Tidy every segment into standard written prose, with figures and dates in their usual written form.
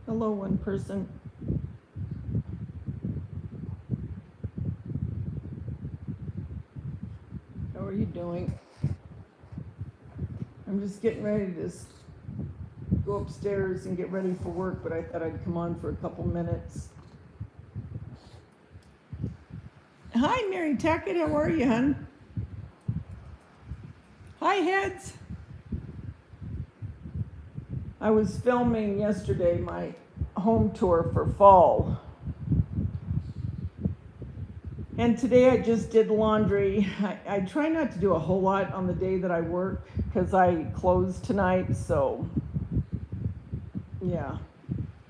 Hello, one person. How are you doing? I'm just getting ready to go upstairs and get ready for work, but I thought I'd come on for a couple minutes. Hi, Mary Tackett. How are you, hon? Hi, Heads. I was filming yesterday my home tour for fall. And today I just did laundry. I try not to do a whole lot on the day that I work because I close tonight, so yeah.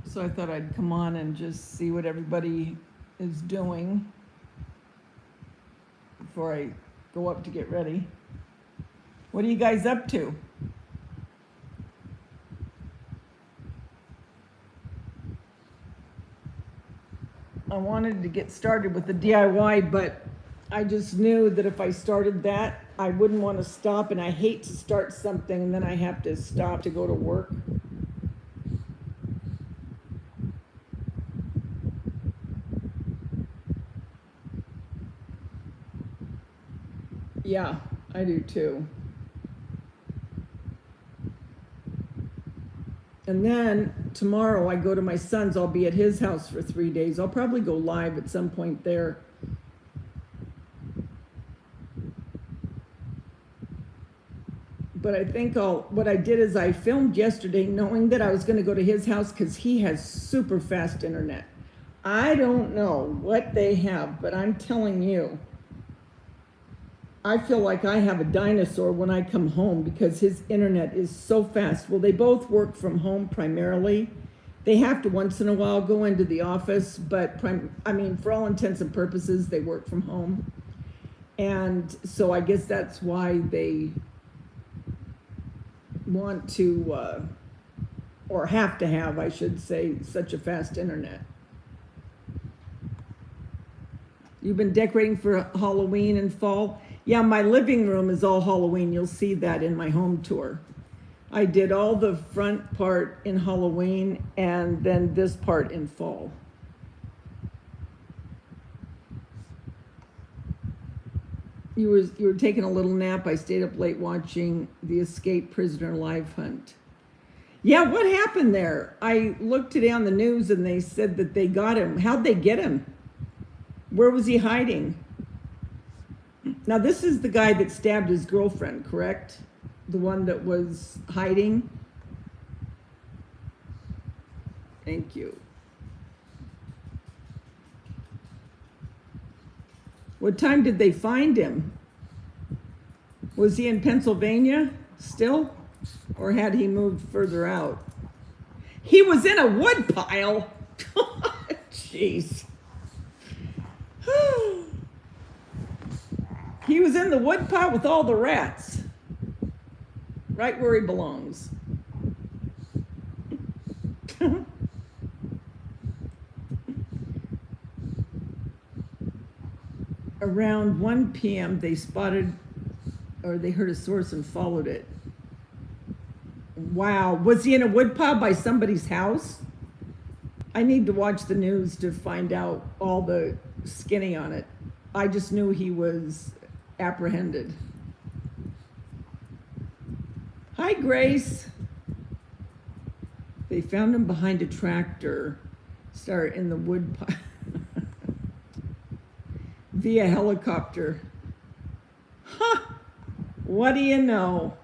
So I thought I'd come on and just see what everybody is doing before I go up to get ready. What are you guys up to? I wanted to get started with the DIY, but I just knew that if I started that, I wouldn't want to stop, and I hate to start something and then I have to stop to go to work. Yeah, I do too. And then tomorrow I go to my son's. I'll be at his house for 3 days. I'll probably go live at some point there. But I think what I did is I filmed yesterday knowing that I was going to go to his house because he has super fast internet. I don't know what they have, but I'm telling you, I feel like I have a dinosaur when I come home because his internet is so fast. Well, they both work from home primarily. They have to once in a while go into the office, but for all intents and purposes, they work from home. And so I guess that's why they want to, or have to have, I should say, such a fast internet. You've been decorating for Halloween and fall? Yeah, my living room is all Halloween. You'll see that in my home tour. I did all the front part in Halloween and then this part in fall. You were taking a little nap. I stayed up late watching the Escaped Prisoner Live Hunt. Yeah, what happened there? I looked today on the news and they said that they got him. How'd they get him? Where was he hiding? Now, this is the guy that stabbed his girlfriend, correct? The one that was hiding? Thank you. What time did they find him? Was he in Pennsylvania still? Or had he moved further out? He was in a wood pile. Jeez. He was in the wood pile with all the rats. Right where he belongs. Around 1 p.m. they spotted, or they heard a source and followed it. Wow. Was he in a woodpile by somebody's house? I need to watch the news to find out all the skinny on it. I just knew he was apprehended. Hi, Grace. They found him behind a tractor, in the woodpile. Via helicopter. Huh, what do you know?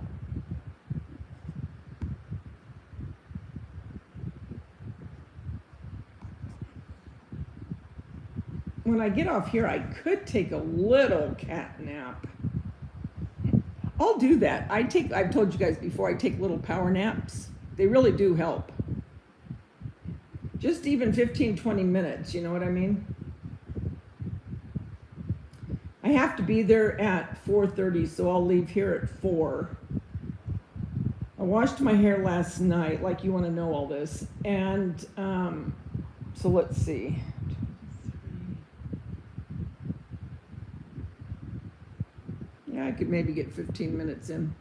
When I get off here, I could take a little cat nap. I'll do that. I've told you guys before, I take little power naps. They really do help. Just even 15, 20 minutes, you know what I mean? I have to be there at 4:30, so I'll leave here at 4. I washed my hair last night, like you want to know all this. And so let's see. Yeah, I could maybe get 15 minutes in.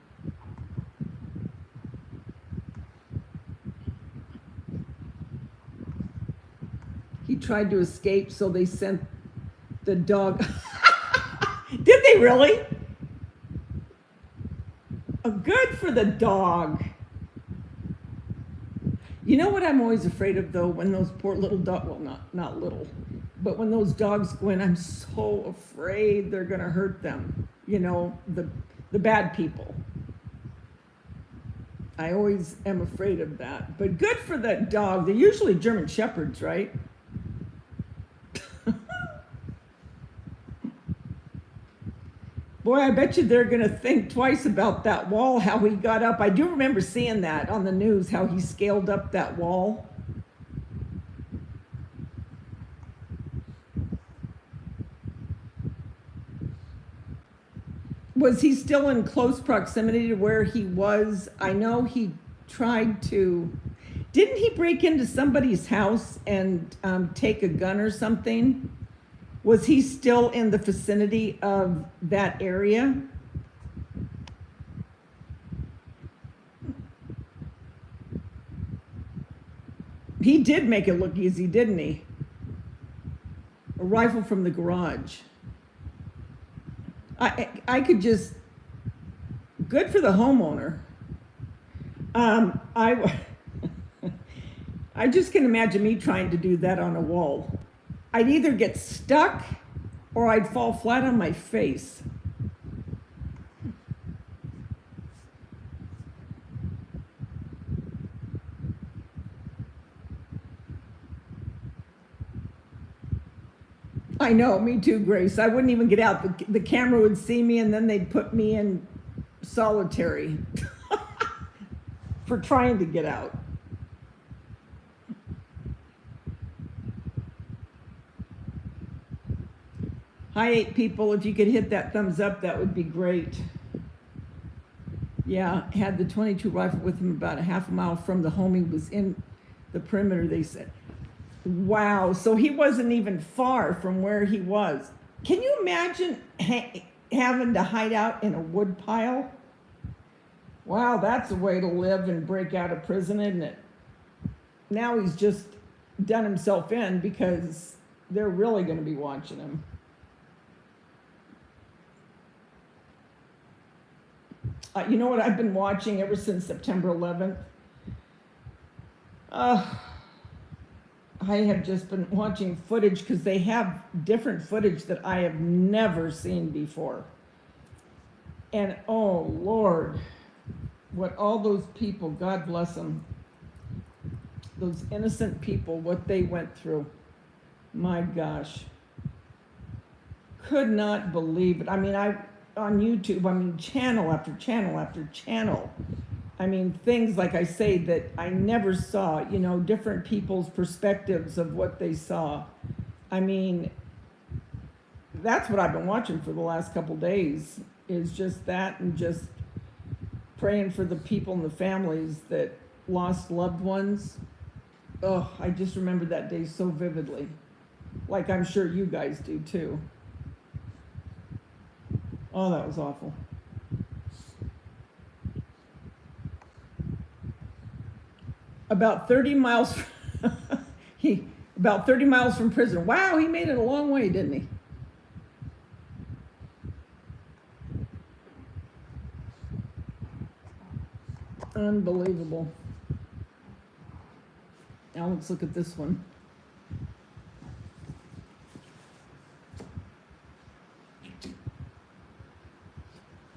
tried to escape, so they sent the dog. Did they really? Oh, good for the dog. You know what I'm always afraid of though, when those poor little dogs, well, not little, but when those dogs go in, I'm so afraid they're gonna hurt them. You know, the bad people. I always am afraid of that. But good for that dog. They're usually German Shepherds, right? Boy, I bet you they're going to think twice about that wall, how he got up. I do remember seeing that on the news, how he scaled up that wall. Was he still in close proximity to where he was? I know he tried to, didn't he break into somebody's house and take a gun or something? Was he still in the vicinity of that area? He did make it look easy, didn't he? A rifle from the garage. I could just, good for the homeowner. I just can imagine me trying to do that on a wall. I'd either get stuck or I'd fall flat on my face. I know, me too, Grace. I wouldn't even get out. The camera would see me and then they'd put me in solitary for trying to get out. Hi, 8 people. If you could hit that thumbs up, that would be great. Yeah, had the .22 rifle with him about a half a mile from the home. He was in the perimeter, they said. Wow, so he wasn't even far from where he was. Can you imagine having to hide out in a wood pile? Wow, that's a way to live and break out of prison, isn't it? Now he's just done himself in because they're really going to be watching him. You know what I've been watching ever since September 11th? I have just been watching footage because they have different footage that I have never seen before. And oh Lord, what all those people, God bless them, those innocent people, what they went through. My gosh. Could not believe it. I mean, on YouTube, I mean, channel after channel after channel. I mean, things like I say that I never saw, you know, different people's perspectives of what they saw. I mean, that's what I've been watching for the last couple days, is just that, and just praying for the people and the families that lost loved ones. Oh, I just remember that day so vividly, like I'm sure you guys do too. Oh, that was awful. About 30 miles, about 30 miles from prison. Wow, he made it a long way, didn't he? Unbelievable. Now let's look at this one.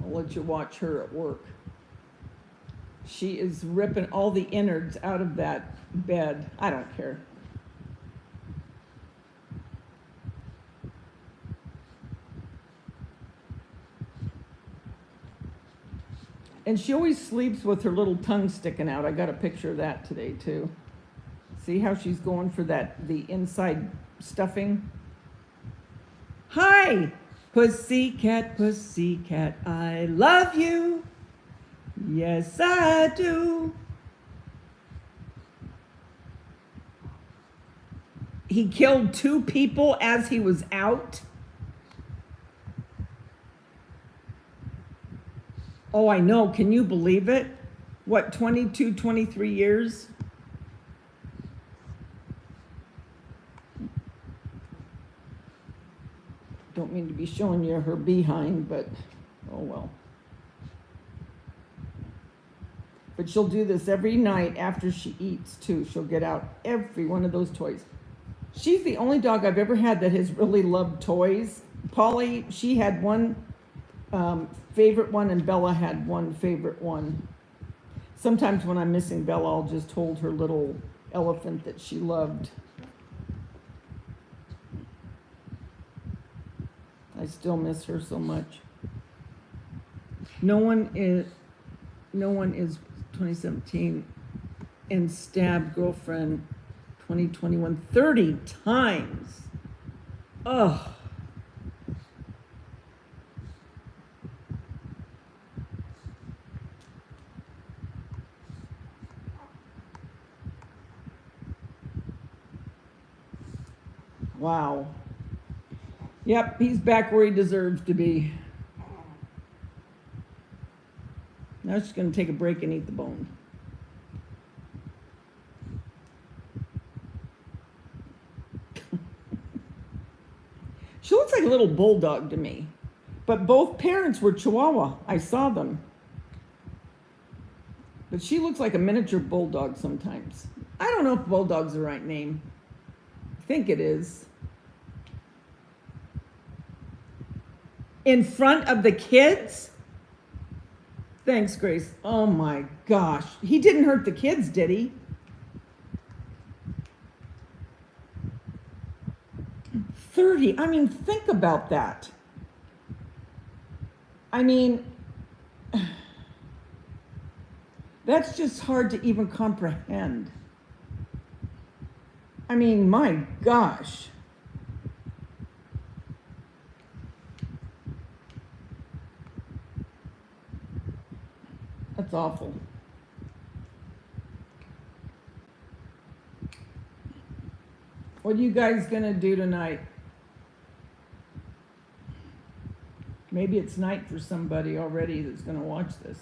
I'll let you watch her at work. She is ripping all the innards out of that bed. I don't care. And she always sleeps with her little tongue sticking out. I got a picture of that today too. See how she's going for that, the inside stuffing? Hi, pussycat, pussycat, I love you. Yes, I do. He killed 2 people as he was out. Oh, I know. Can you believe it? What, 22, 23 years? be showing you her behind, but oh well. But she'll do this every night after she eats too. She'll get out every one of those toys. She's the only dog I've ever had that has really loved toys. Polly, she had one favorite one, and Bella had one favorite one. Sometimes when I'm missing Bella, I'll just hold her little elephant that she loved. I still miss her so much. No one is 2017 and stabbed girlfriend 2021 30 times. Ugh. Wow. Yep, he's back where he deserves to be. Now she's going to take a break and eat the bone. She looks like a little bulldog to me. But both parents were Chihuahua. I saw them. But she looks like a miniature bulldog sometimes. I don't know if bulldog's the right name. I think it is. In front of the kids? Thanks, Grace. Oh my gosh. He didn't hurt the kids, did he? 30. I mean, think about that. I mean, that's just hard to even comprehend. I mean, my gosh. That's awful. What are you guys gonna do tonight? Maybe it's night for somebody already that's gonna watch this.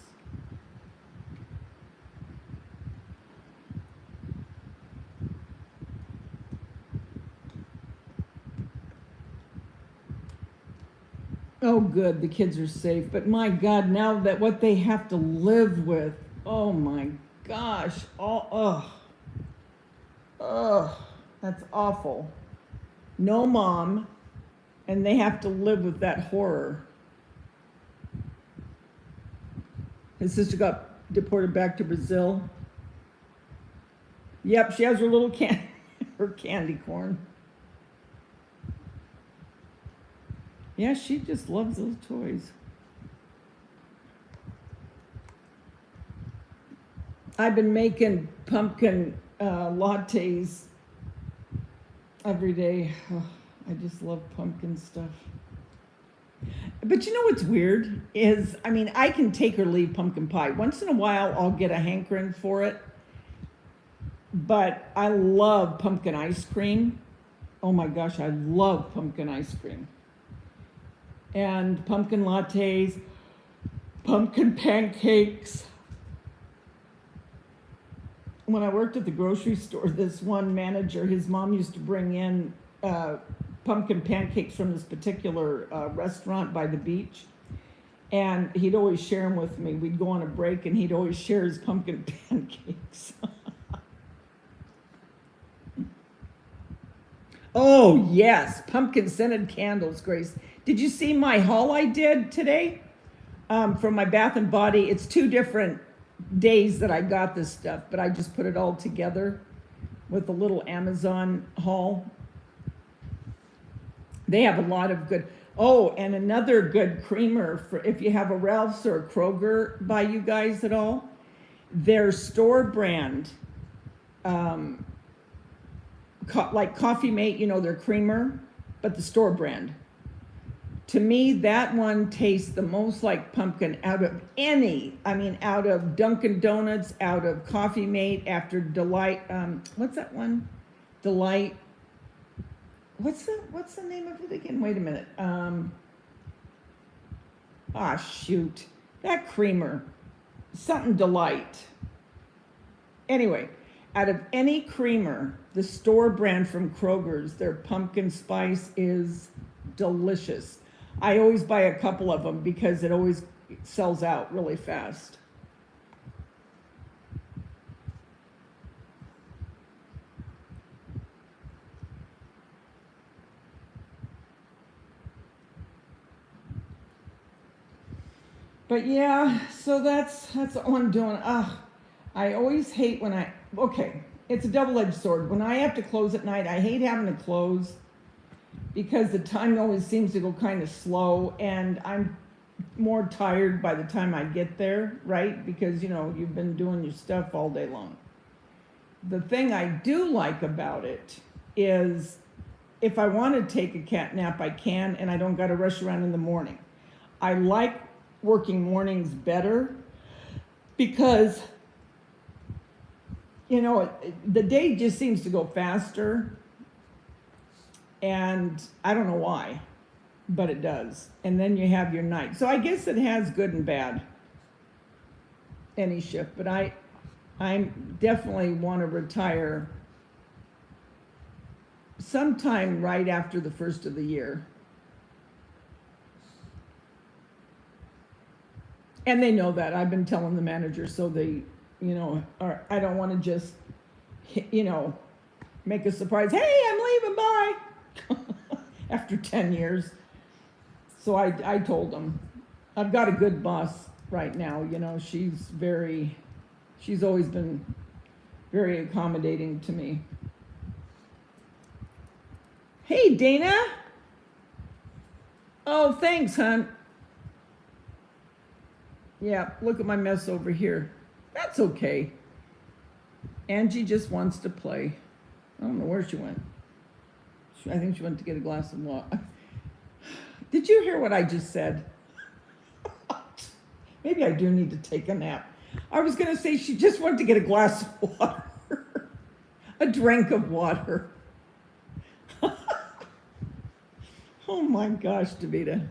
Oh, good, the kids are safe. But my God, now that what they have to live with, oh my gosh, that's awful. No mom, and they have to live with that horror. His sister got deported back to Brazil. Yep, she has her little her candy corn. Yeah, she just loves those toys. I've been making pumpkin lattes every day. Oh, I just love pumpkin stuff. But you know what's weird is, I mean, I can take or leave pumpkin pie. Once in a while, I'll get a hankering for it. But I love pumpkin ice cream. Oh my gosh, I love pumpkin ice cream. And pumpkin lattes, pumpkin pancakes. When I worked at the grocery store, this one manager, his mom used to bring in pumpkin pancakes from this particular restaurant by the beach. And he'd always share them with me. We'd go on a break and he'd always share his pumpkin pancakes. Oh, yes, pumpkin scented candles, Grace. Did you see my haul I did today from my Bath and Body? It's 2 different days that I got this stuff, but I just put it all together with a little Amazon haul. They have a lot of good. Oh, and another good creamer for if you have a Ralph's or a Kroger by you guys at all. Their store brand, like Coffee Mate, you know, their creamer, but the store brand. To me, that one tastes the most like pumpkin out of any. I mean, out of Dunkin' Donuts, out of Coffee Mate, after Delight. What's that one? Delight. What's the name of it again? Wait a minute. Shoot. That creamer. Something Delight. Anyway, out of any creamer, the store brand from Kroger's, their pumpkin spice is delicious. I always buy a couple of them because it always sells out really fast. But yeah, so that's all I'm doing. I always hate when okay, it's a double-edged sword. When I have to close at night, I hate having to close because the time always seems to go kind of slow, and I'm more tired by the time I get there, right? Because you've been doing your stuff all day long. The thing I do like about it is if I want to take a cat nap, I can, and I don't got to rush around in the morning. I like working mornings better because the day just seems to go faster, and I don't know why, but it does. And then you have your night. So I guess it has good and bad, any shift. But I definitely want to retire sometime right after the first of the year. And they know that. I've been telling the manager, so they, I don't want to just, make a surprise. Hey, I'm leaving, bye. After 10 years. So I told them, I've got a good boss right now. She's always been very accommodating to me. Hey, Dana. Oh, thanks, hon. Yeah, look at my mess over here. That's okay. Angie just wants to play. I don't know where she went. I think she went to get a glass of water. Did you hear what I just said? Maybe I do need to take a nap. I was going to say she just went to get a glass of water. A drink of water. Oh my gosh, Davida.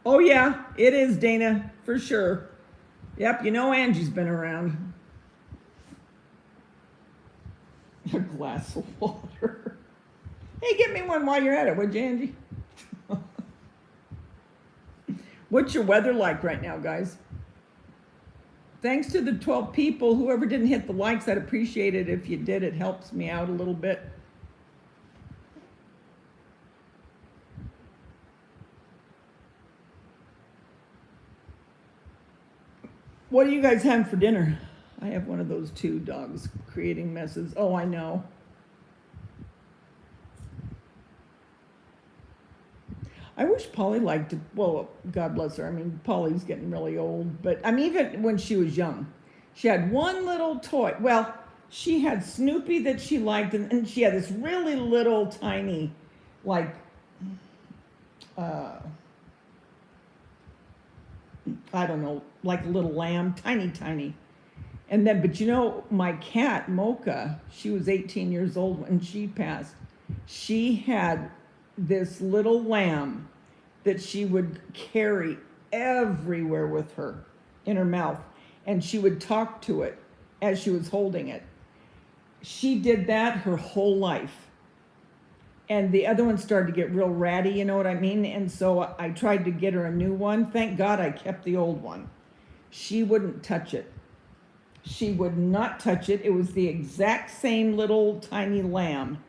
Oh yeah, it is, Dana, for sure. Yep, Angie's been around. A glass of water. Hey, get me one while you're at it, would you, Angie? What's your weather like right now, guys? Thanks to the 12 people. Whoever didn't hit the likes, I'd appreciate it if you did. It helps me out a little bit. What are you guys having for dinner? I have one of those two dogs creating messes. Oh, I know. I wish Polly liked to, well, God bless her. I mean, Polly's getting really old, but even when she was young, she had one little toy. Well, she had Snoopy that she liked, and she had this really little tiny, like, I don't know, like a little lamb, tiny. And then, but my cat, Mocha, she was 18 years old when she passed. She had this little lamb that she would carry everywhere with her in her mouth. And she would talk to it as she was holding it. She did that her whole life. And the other one started to get real ratty, you know what I mean? And so I tried to get her a new one. Thank God I kept the old one. She wouldn't touch it. She would not touch it. It was the exact same little tiny lamb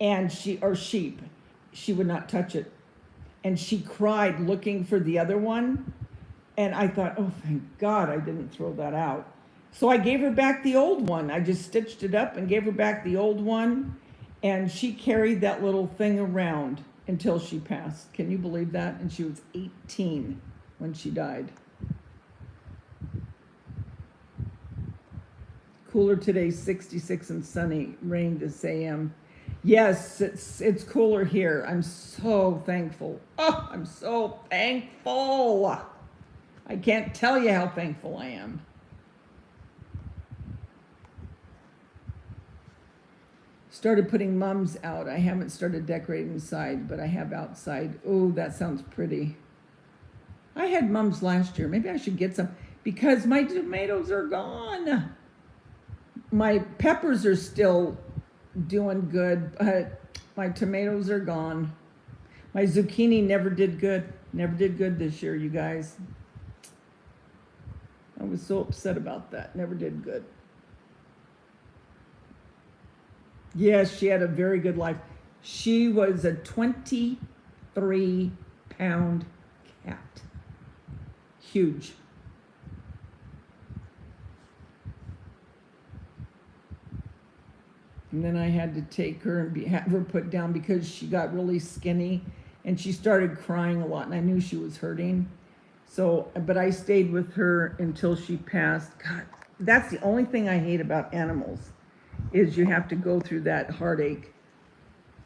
or sheep. She would not touch it. And she cried looking for the other one. And I thought, oh, thank God I didn't throw that out. So I gave her back the old one. I just stitched it up and gave her back the old one. And she carried that little thing around until she passed. Can you believe that? And she was 18 when she died. Cooler today, 66 and sunny. Rain this a.m. Yes, it's cooler here. I'm so thankful. Oh, I'm so thankful. I can't tell you how thankful I am. Started putting mums out. I haven't started decorating inside, but I have outside. Oh, that sounds pretty. I had mums last year. Maybe I should get some because my tomatoes are gone. My peppers are still doing good, but my tomatoes are gone. My zucchini never did good. Never did good this year, you guys. I was so upset about that. Never did good. Yes, she had a very good life. She was a 23-pound cat. Huge. And then I had to take her and have her put down because she got really skinny and she started crying a lot and I knew she was hurting. So, but I stayed with her until she passed. God, that's the only thing I hate about animals is you have to go through that heartache.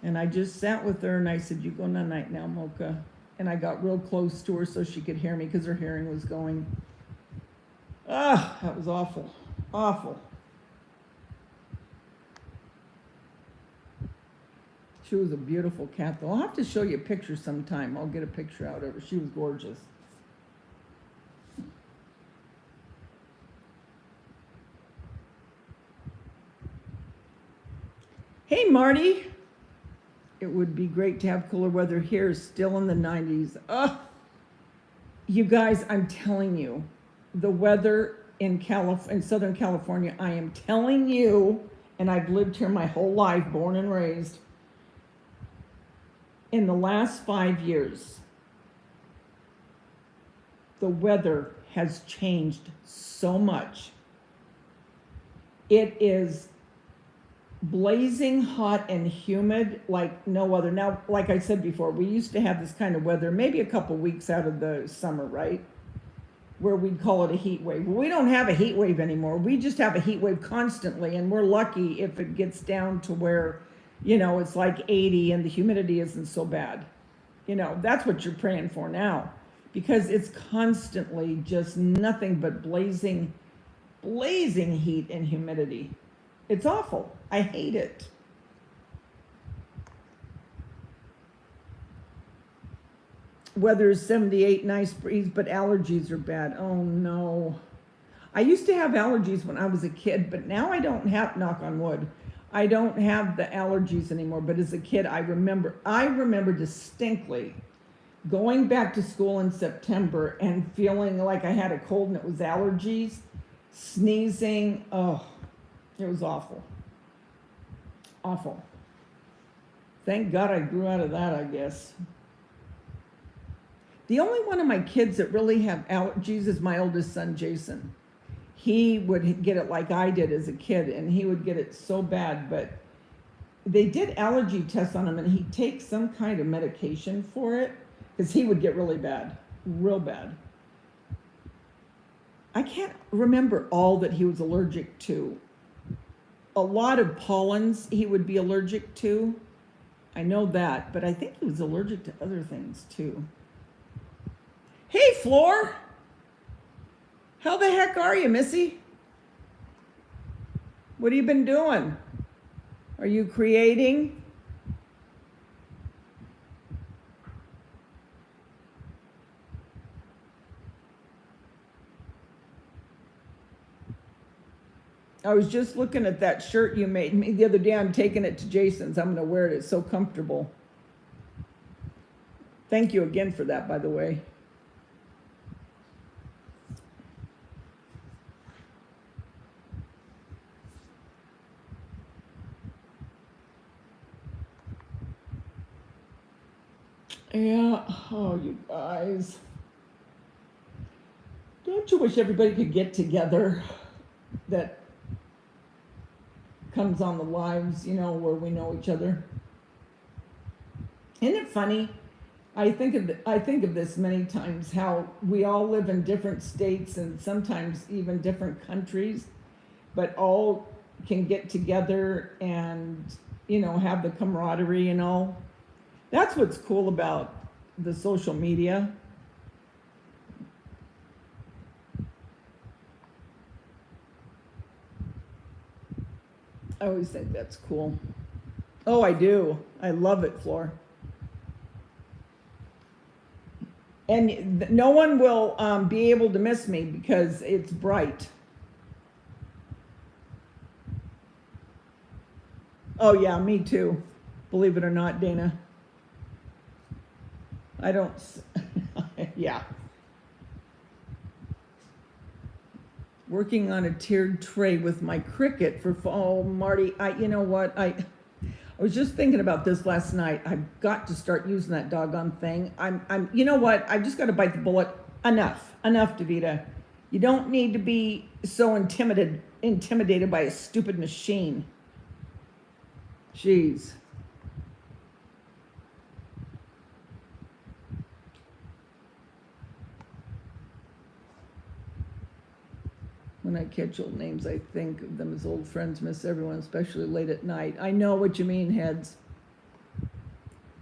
And I just sat with her and I said, you go night now, Mocha. And I got real close to her so she could hear me because her hearing was going. Ah, that was awful. Awful. She was a beautiful cat, though. I'll have to show you a picture sometime. I'll get a picture out of her. She was gorgeous. Hey, Marty. It would be great to have cooler weather here, still in the 90s. You guys, I'm telling you, the weather in Southern California, I am telling you, and I've lived here my whole life, born and raised, in the last 5 years, the weather has changed so much. It is blazing hot and humid like no other. Now, like I said before, we used to have this kind of weather maybe a couple weeks out of the summer, right? Where we'd call it a heat wave. Well, we don't have a heat wave anymore. We just have a heat wave constantly, and we're lucky if it gets down to where, you know, it's like 80 and the humidity isn't so bad. You know, that's what you're praying for now, because it's constantly just nothing but blazing heat and humidity. It's awful. I hate it. Weather is 78, nice breeze, but allergies are bad. Oh no. I used to have allergies when I was a kid, but now I don't have, knock on wood, I don't have the allergies anymore. But as a kid, I remember distinctly going back to school in September and feeling like I had a cold and it was allergies, sneezing. Oh, it was awful. Awful. Thank God I grew out of that, I guess. The only one of my kids that really have allergies is my oldest son, Jason. He would get it like I did as a kid, and he would get it so bad, but they did allergy tests on him, and he takes some kind of medication for it, because he would get really bad, real bad. I can't remember all that he was allergic to. A lot of pollens he would be allergic to. I know that, but I think he was allergic to other things too. Hey, Floor. How the heck are you, Missy? What have you been doing? Are you creating? I was just looking at that shirt you made me the other day. I'm taking it to Jason's. I'm going to wear it. It's so comfortable. Thank you again for that, by the way. Yeah, oh, you guys. Don't you wish everybody could get together that comes on the lives, you know, where we know each other? Isn't it funny? I think of this many times, how we all live in different states and sometimes even different countries, but all can get together and, you know, have the camaraderie and all. That's what's cool about the social media. I always think that's cool. Oh, I do. I love it, Floor. And no one will be able to miss me because it's bright. Oh, yeah, me too. Believe it or not, Dana. I don't, yeah. Working on a tiered tray with my Cricut for fall. Oh, Marty, you know what? I was just thinking about this last night. I've got to start using that doggone thing. You know what? I just got to bite the bullet. Enough, Davida. You don't need to be so intimidated by a stupid machine. Jeez. When I catch old names, I think of them as old friends, miss everyone, especially late at night. I know what you mean, heads.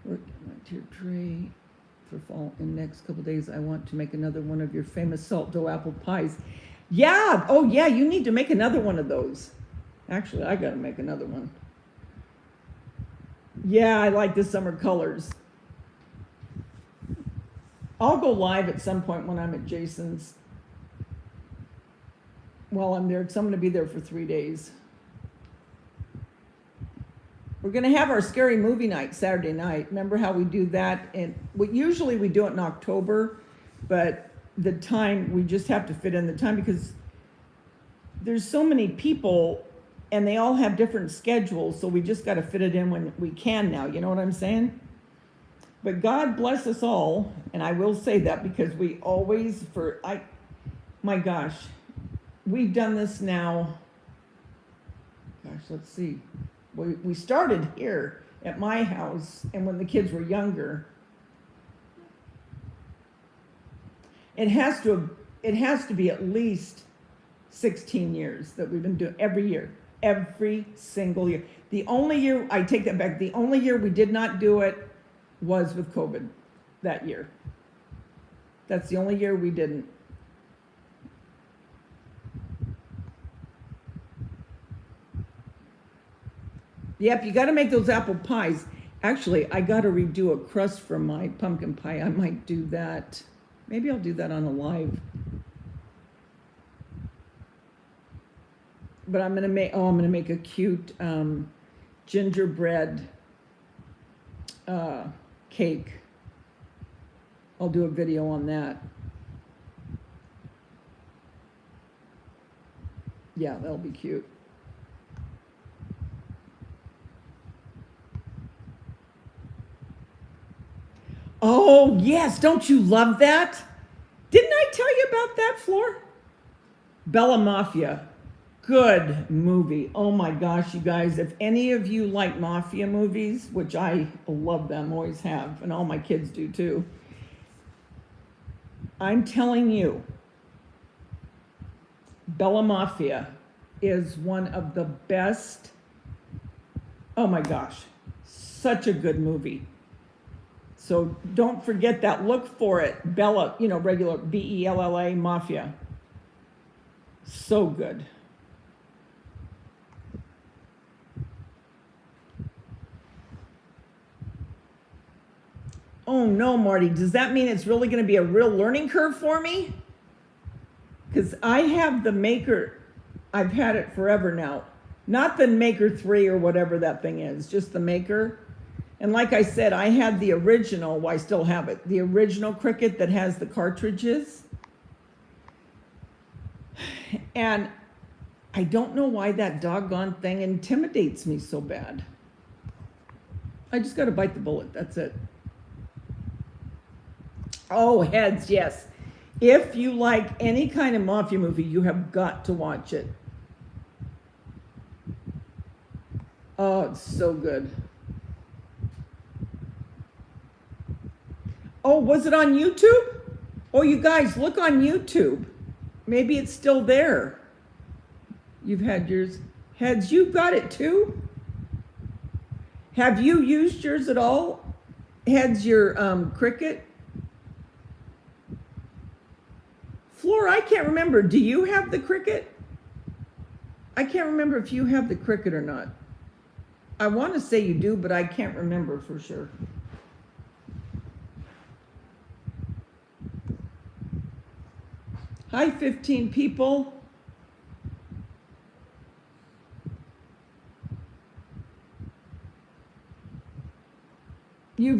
Working on your tray for fall. In the next couple days, I want to make another one of your famous salt dough apple pies. Yeah, oh yeah, you need to make another one of those. Actually, I gotta make another one. Yeah, I like the summer colors. I'll go live at some point when I'm at Jason's. While I'm there, because I'm going to be there for 3 days. We're going to have our scary movie night Saturday night. Remember how we do that? And usually we do it in October, but the time, we just have to fit in the time because there's so many people and they all have different schedules, so we just got to fit it in when we can now. You know what I'm saying? But God bless us all, and I will say that because we always, my gosh, we've done this now, gosh, let's see. We started here at my house, and when the kids were younger. It has to be at least 16 years that we've been doing every single year. The only year, I take that back, the only year we did not do it was with COVID that year. That's the only year we didn't. Yep, you got to make those apple pies. Actually, I got to redo a crust for my pumpkin pie. I might do that. Maybe I'll do that on a live. But I'm going to make a cute gingerbread cake. I'll do a video on that. Yeah, that'll be cute. Oh, yes. Don't you love that? Didn't I tell you about that, Floor? Bella Mafia. Good movie. Oh my gosh, you guys. If any of you like mafia movies, which I love them, always have, and all my kids do too, I'm telling you, Bella Mafia is one of the best. Oh my gosh, such a good movie. So don't forget that. Look for it. Bella, regular Bella Mafia. So good. Oh no, Marty, does that mean it's really going to be a real learning curve for me? Because I have the Maker, I've had it forever now. Not the Maker 3 or whatever that thing is, just the Maker. And like I said, I had the original, well, I still have it, the original Cricut that has the cartridges. And I don't know why that doggone thing intimidates me so bad. I just got to bite the bullet, that's it. Oh, heads, yes. If you like any kind of mafia movie, you have got to watch it. Oh, it's so good. Oh, was it on YouTube? Oh, you guys, look on YouTube. Maybe it's still there. You've had yours. Heads, you've got it too? Have you used yours at all? Heads, your Cricut? Floor, I can't remember. Do you have the Cricut? I can't remember if you have the Cricut or not. I want to say you do, but I can't remember for sure. Hi, 15 people.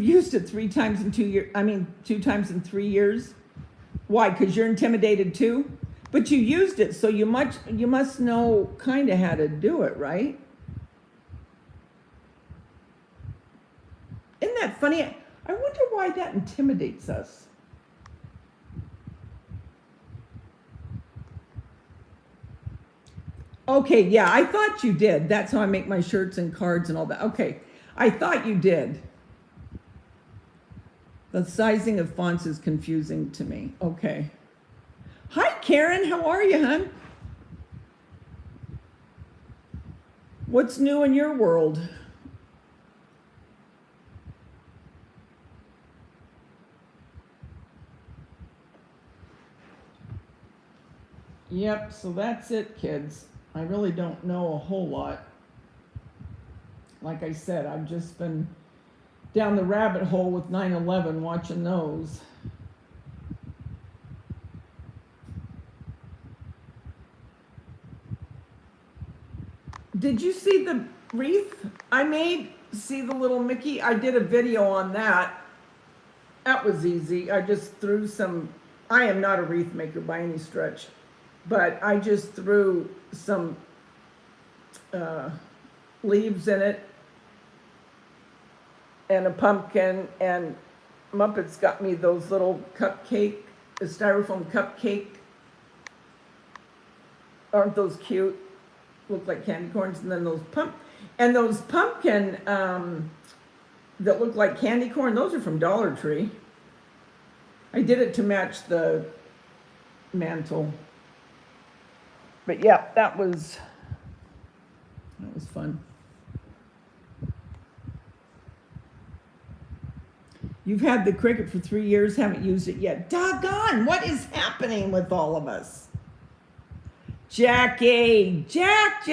you've used it 3 times in 2 years, 2 times in 3 years. Why? Because you're intimidated too? But you used it, so you must know kind of how to do it, right? Isn't that funny? I wonder why that intimidates us. Okay, yeah, I thought you did. That's how I make my shirts and cards and all that. Okay, I thought you did. The sizing of fonts is confusing to me. Okay. Hi, Karen. How are you, hon? What's new in your world? Yep, so that's it, kids. I really don't know a whole lot. Like I said, I've just been down the rabbit hole with 9/11 watching those. Did you see the wreath I made? See the little Mickey? I did a video on that. That was easy. I just threw some, I am not a wreath maker by any stretch, but I just threw some leaves in it and a pumpkin, and Muppets got me those little styrofoam cupcake. Aren't those cute? Look like candy corns. And then those pumpkin that look like candy corn, those are from Dollar Tree. I did it to match the mantle. But yeah, that was fun. You've had the Cricut for 3 years, haven't used it yet. Doggone, what is happening with all of us? Jackie, Jack,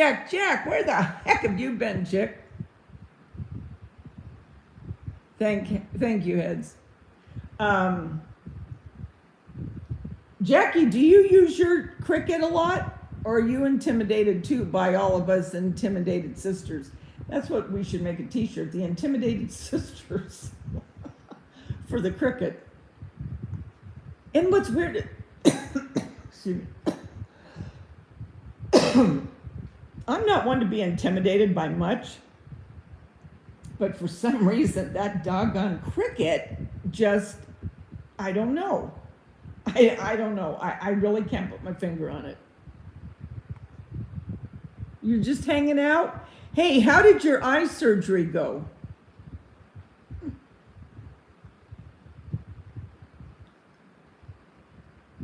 where the heck have you been, chick? Thank you, Heads. Jackie, do you use your Cricut a lot? Or are you intimidated too by all of us intimidated sisters? That's what we should make a t-shirt, the Intimidated Sisters for the Cricut. And what's weird, excuse me. I'm not one to be intimidated by much, but for some reason that doggone Cricut just, I don't know. I don't know. I really can't put my finger on it. You're just hanging out? Hey, how did your eye surgery go?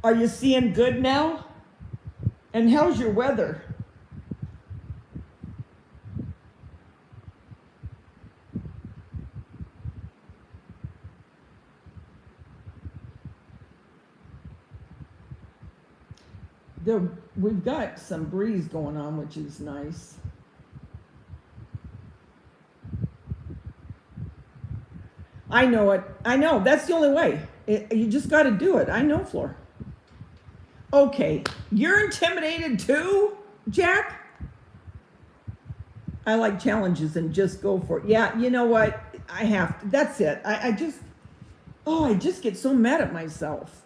Are you seeing good now? And how's your weather? We've got some breeze going on, which is nice. I know it. I know. That's the only way. You just got to do it. I know, Floor. Okay. You're intimidated too, Jack? I like challenges and just go for it. Yeah, you know what? I have to. That's it. I just get so mad at myself.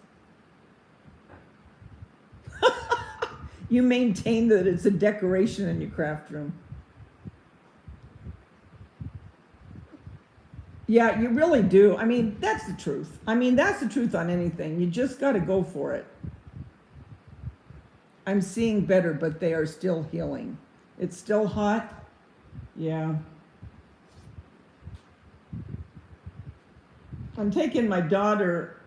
You maintain that it's a decoration in your craft room. Yeah, you really do. I mean, that's the truth. I mean, that's the truth on anything. You just got to go for it. I'm seeing better, but they are still healing. It's still hot. Yeah. I'm taking my daughter,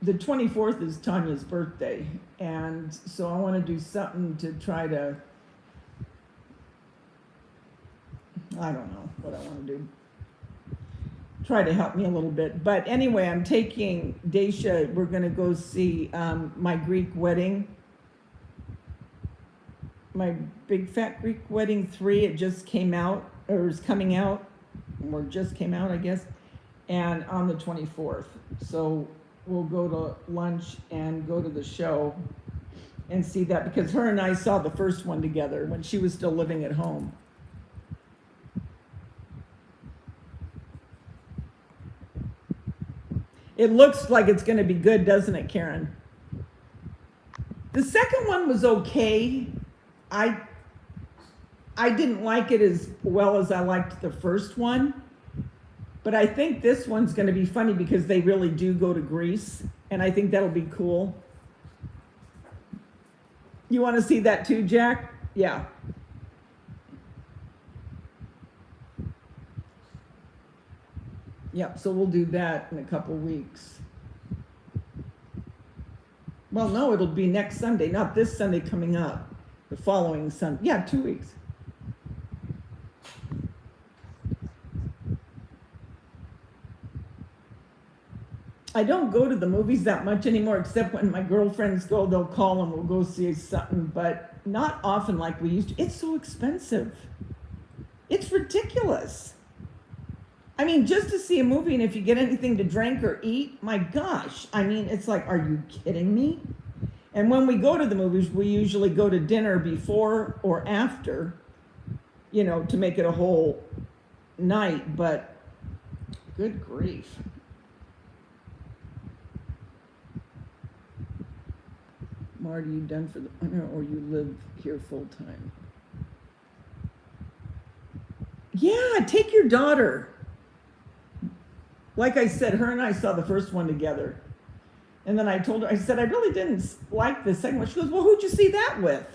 the 24th is Tanya's birthday, and so I want to do something to try to, I don't know what I want to do. Try to help me a little bit. But anyway, I'm taking Daisha, we're going to go see my Greek wedding. My Big Fat Greek Wedding 3, it just came out, or is coming out, or just came out, I guess, and on the 24th. So we'll go to lunch and go to the show and see that, because her and I saw the first one together when she was still living at home. It looks like it's gonna be good, doesn't it, Karen? The second one was okay. I didn't like it as well as I liked the first one, but I think this one's gonna be funny because they really do go to Greece, and I think that'll be cool. You wanna see that too, Jack? Yeah. Yep, so we'll do that in a couple weeks. Well, no, it'll be next Sunday, not this Sunday coming up, the following Sunday. Yeah, 2 weeks. I don't go to the movies that much anymore, except when my girlfriends go, they'll call and we'll go see something, but not often like we used to. It's so expensive. It's ridiculous. I mean, just to see a movie, and if you get anything to drink or eat, my gosh. I mean, it's like, are you kidding me? And when we go to the movies, we usually go to dinner before or after, you know, to make it a whole night, but good grief. Marty, you done for the, or you live here full time? Yeah, take your daughter. Like I said, her and I saw the first one together. And then I told her, I said, I really didn't like the second one. She goes, well, who'd you see that with?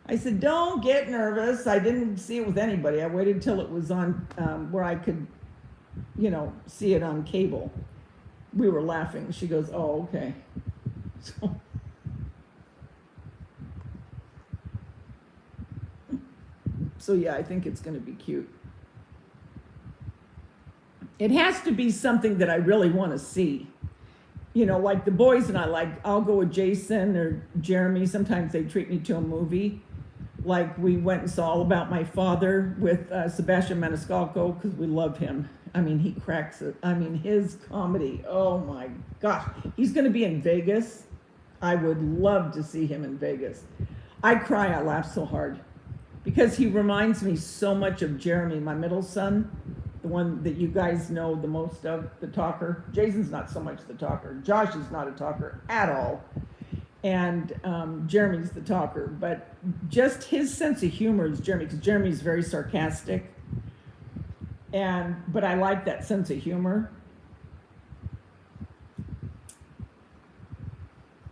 I said, don't get nervous. I didn't see it with anybody. I waited till it was on where I could, you know, see it on cable. We were laughing. She goes, oh, okay. So yeah, I think it's going to be cute. It has to be something that I really want to see. You know, like the boys and I, like, I'll go with Jason or Jeremy. Sometimes they treat me to a movie. Like we went and saw All About My Father with Sebastian Maniscalco because we love him. I mean, he cracks it. I mean, his comedy, oh my gosh. He's going to be in Vegas. I would love to see him in Vegas. I cry, I laugh so hard. Because he reminds me so much of Jeremy, my middle son, the one that you guys know the most of, the talker. Jason's not so much the talker. Josh is not a talker at all. And Jeremy's the talker. But just his sense of humor is Jeremy, because Jeremy's very sarcastic. But I like that sense of humor.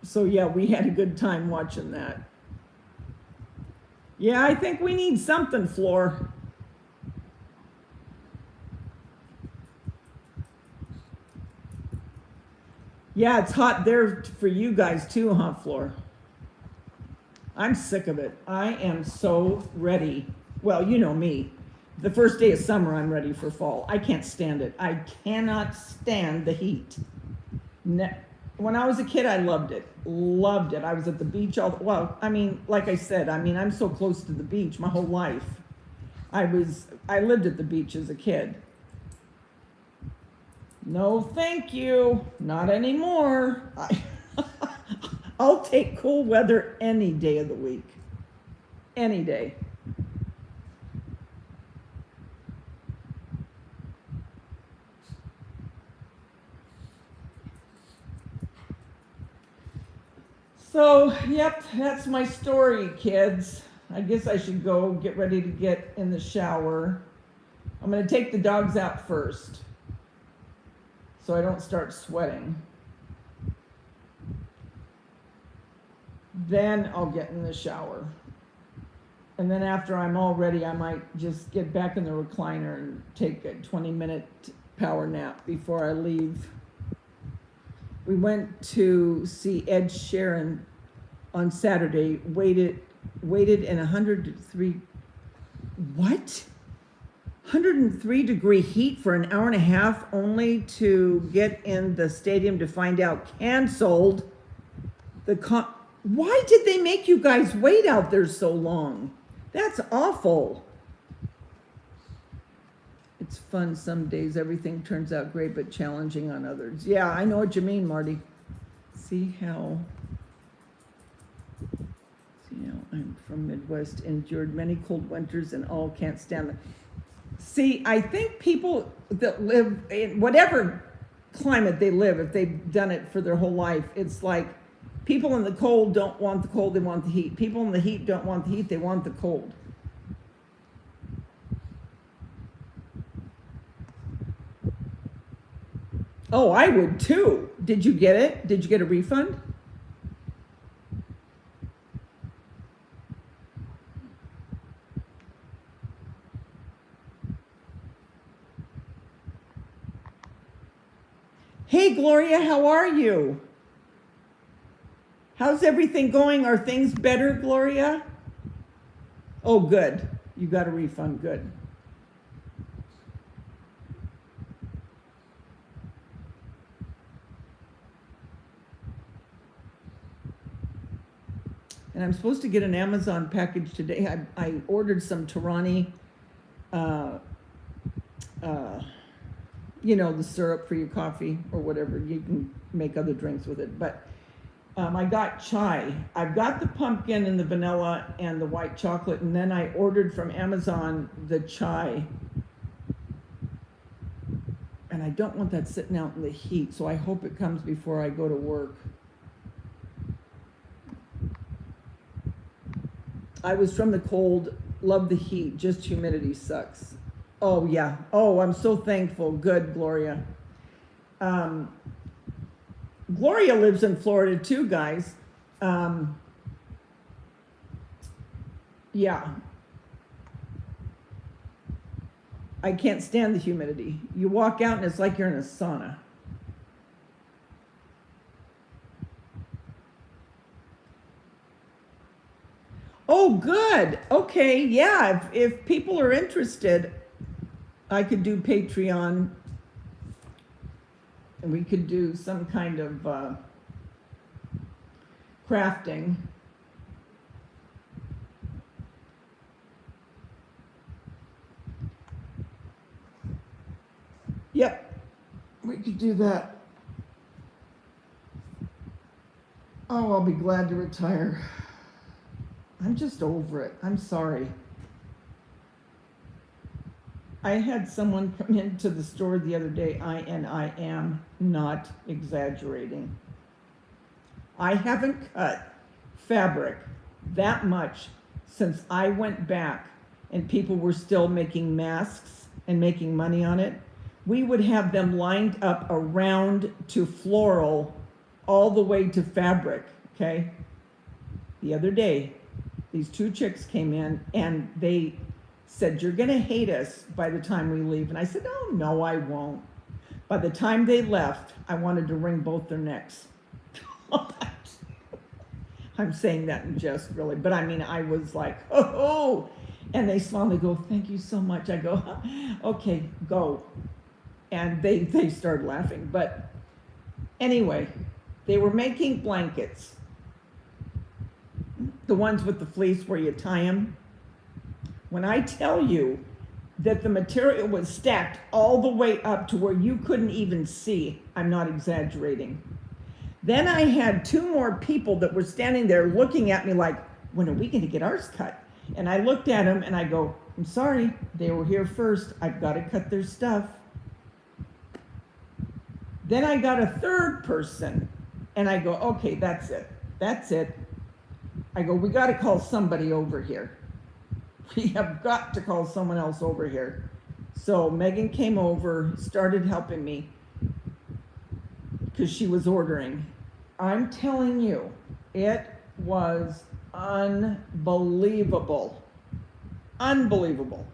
So yeah, we had a good time watching that. Yeah, I think we need something, Floor. Yeah, it's hot there for you guys too, huh, Floor? I'm sick of it. I am so ready. Well, you know me. The first day of summer, I'm ready for fall. I can't stand it. I cannot stand the heat. When I was a kid, I loved it. Loved it. I was at the beach well, I mean, like I said, I mean, I'm so close to the beach my whole life. I lived at the beach as a kid. No, thank you. Not anymore. I'll take cool weather any day of the week. Any day. So, yep, that's my story, kids. I guess I should go get ready to get in the shower. I'm going to take the dogs out first so I don't start sweating. Then I'll get in the shower. And then after I'm all ready, I might just get back in the recliner and take a 20-minute power nap before I leave. We went to see Ed Sheeran on Saturday, waited in 103, what? 103-degree heat for an hour and a half only to get in the stadium to find out canceled. Why did they make you guys wait out there so long? That's awful. It's fun some days. Everything turns out great, but challenging on others. Yeah, I know what you mean, Marty. See how I'm from Midwest, endured many cold winters and all can't stand them. See, I think people that live in whatever climate they live, if they've done it for their whole life. It's like people in the cold don't want the cold, they want the heat. People in the heat don't want the heat, they want the cold. Oh, I would too. Did you get it? Did you get a refund? Hey, Gloria, how are you? How's everything going? Are things better, Gloria? Oh, good. You got a refund. Good. And I'm supposed to get an Amazon package today. I ordered some Torani, you know, the syrup for your coffee or whatever. You can make other drinks with it. But I got chai. I've got the pumpkin and the vanilla and the white chocolate, and then I ordered from Amazon the chai. And I don't want that sitting out in the heat, so I hope it comes before I go to work. I was from the cold, love the heat, just humidity sucks. Oh, yeah. Oh, I'm so thankful. Good, Gloria. Gloria lives in Florida too, guys. Yeah. I can't stand the humidity. You walk out and it's like you're in a sauna. Oh, good. Okay, yeah. If people are interested, I could do Patreon, and we could do some kind of crafting. Yep, we could do that. Oh, I'll be glad to retire. I'm just over it. I'm sorry. I had someone come into the store the other day, and I am not exaggerating. I haven't cut fabric that much since I went back and people were still making masks and making money on it. We would have them lined up around to floral all the way to fabric, okay? The other day, these two chicks came in and they said, "You're gonna hate us by the time we leave." And I said, "Oh, no, I won't." By the time they left, I wanted to wring both their necks. I'm saying that in jest, really. But I mean, I was like, oh. And they smile and they go, "Thank you so much." I go, "Okay, go." And they started laughing. But anyway, they were making blankets. The ones with the fleece where you tie them. When I tell you that the material was stacked all the way up to where you couldn't even see, I'm not exaggerating. Then I had two more people that were standing there looking at me like, "When are we going to get ours cut?" And I looked at them and I go, "I'm sorry, they were here first. I've got to cut their stuff." Then I got a third person and I go, "Okay, that's it. That's it." I go, "We got to call somebody over here. We have got to call someone else over here." So Megan came over, started helping me because she was ordering. I'm telling you, it was unbelievable. Unbelievable.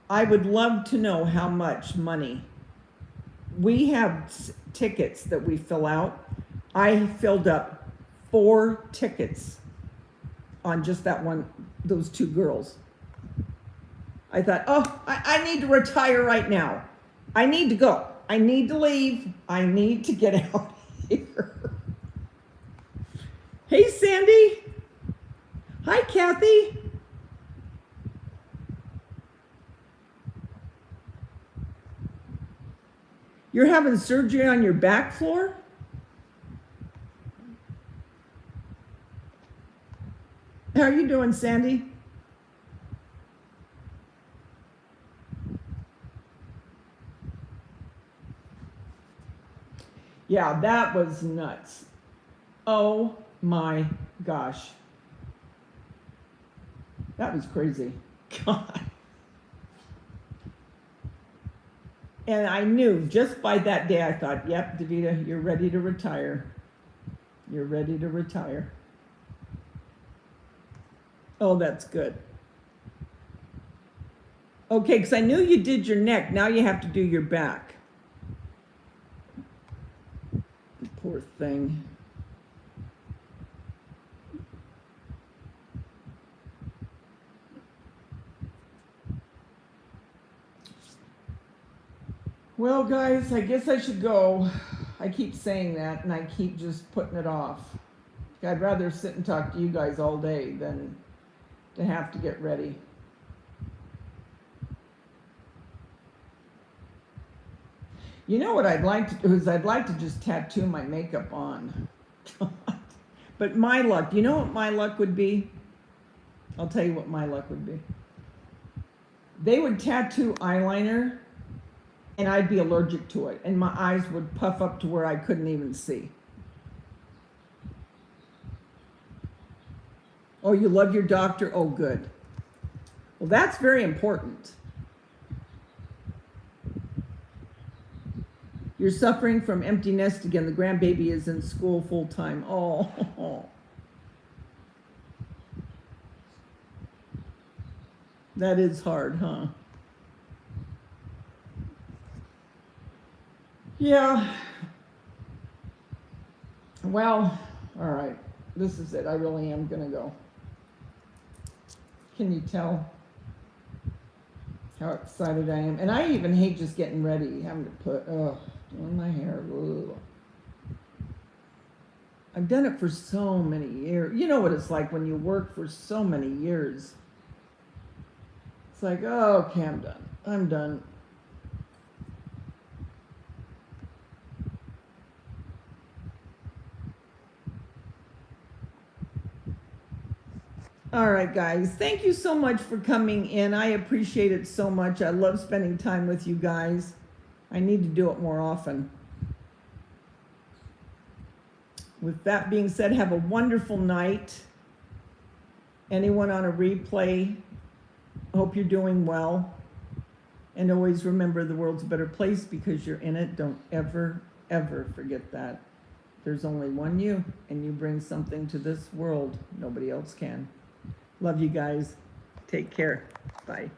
I would love to know how much money. We have tickets that we fill out. I filled up 4 tickets on just that one, those 2 girls. I thought, oh, I need to retire right now. I need to go. I need to leave. I need to get out here. Hey, Sandy. Hi, Kathy. You're having surgery on your back floor? How are you doing, Sandy? Yeah, that was nuts. Oh my gosh. That was crazy. God. And I knew just by that day, I thought, yep, Davida, you're ready to retire. You're ready to retire. Oh, that's good. Okay, because I knew you did your neck. Now you have to do your back. Poor thing. Well, guys, I guess I should go. I keep saying that, and I keep just putting it off. I'd rather sit and talk to you guys all day than to have to get ready. You know what I'd like to do is I'd like to just tattoo my makeup on. But my luck, you know what my luck would be? I'll tell you what my luck would be. They would tattoo eyeliner and I'd be allergic to it, and my eyes would puff up to where I couldn't even see. Oh, you love your doctor? Oh, good. Well, that's very important. You're suffering from empty nest again. The grandbaby is in school full time. Oh, that is hard, huh? Yeah. Well, all right. This is it. I really am going to go. Can you tell how excited I am? And I even hate just getting ready, having to put, doing my hair. Ugh. I've done it for so many years. You know what it's like when you work for so many years. It's like, oh, okay, I'm done. I'm done. All right, guys. Thank you so much for coming in. I appreciate it so much. I love spending time with you guys. I need to do it more often. With that being said, have a wonderful night. Anyone on a replay, hope you're doing well. And always remember the world's a better place because you're in it. Don't ever, ever forget that. There's only one you, and you bring something to this world nobody else can. Love you guys. Take care. Bye.